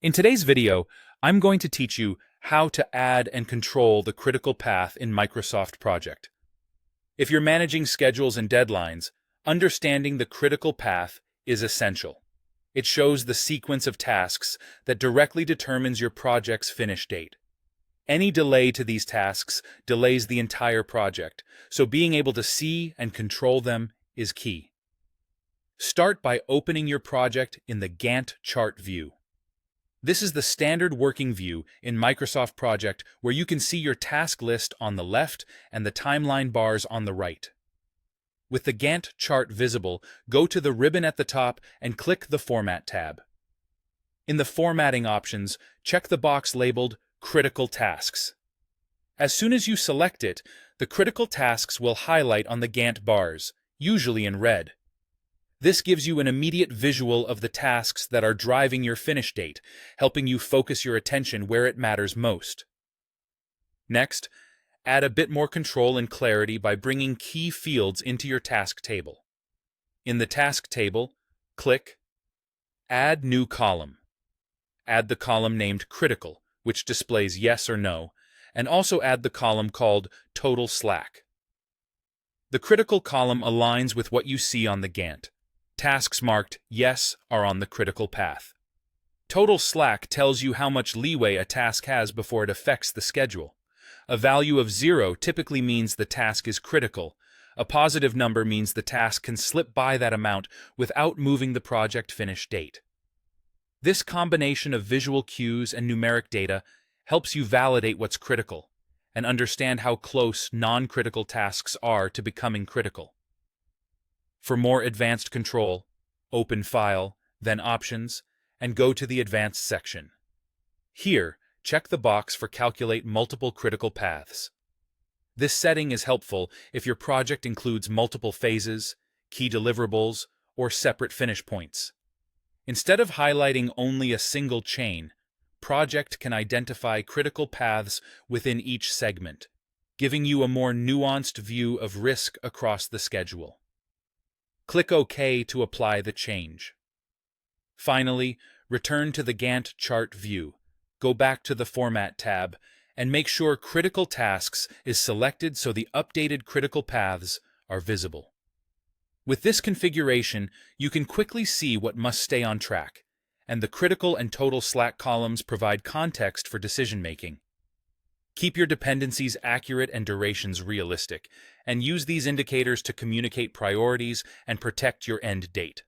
In today's video, I'm going to teach you how to add and control the critical path in Microsoft Project. If you're managing schedules and deadlines, understanding the critical path is essential. It shows the sequence of tasks that directly determines your project's finish date. Any delay to these tasks delays the entire project, so being able to see and control them is key. Start by opening your project in the Gantt chart view. This is the standard working view in Microsoft Project where you can see your task list on the left and the timeline bars on the right. With the Gantt chart visible, go to the ribbon at the top and click the Format tab. In the formatting options, check the box labeled Critical Tasks. As soon as you select it, the critical tasks will highlight on the Gantt bars, usually in red. This gives you an immediate visual of the tasks that are driving your finish date, helping you focus your attention where it matters most. Next, add a bit more control and clarity by bringing key fields into your task table. In the task table, click Add New Column. Add the column named Critical, which displays yes or no, and also add the column called Total Slack. The critical column aligns with what you see on the Gantt. Tasks marked yes are on the critical path. Total slack tells you how much leeway a task has before it affects the schedule. A value of 0 typically means the task is critical. A positive number means the task can slip by that amount without moving the project finish date. This combination of visual cues and numeric data helps you validate what's critical and understand how close non-critical tasks are to becoming critical. For more advanced control, open File, then Options, and go to the Advanced section. Here, check the box for Calculate Multiple Critical Paths. This setting is helpful if your project includes multiple phases, key deliverables, or separate finish points. Instead of highlighting only a single chain, Project can identify critical paths within each segment, giving you a more nuanced view of risk across the schedule. Click OK to apply the change. Finally, return to the Gantt chart view, go back to the Format tab, and make sure Critical Tasks is selected so the updated critical paths are visible. With this configuration, you can quickly see what must stay on track, and the critical and total slack columns provide context for decision-making. Keep your dependencies accurate and durations realistic, and use these indicators to communicate priorities and protect your end date.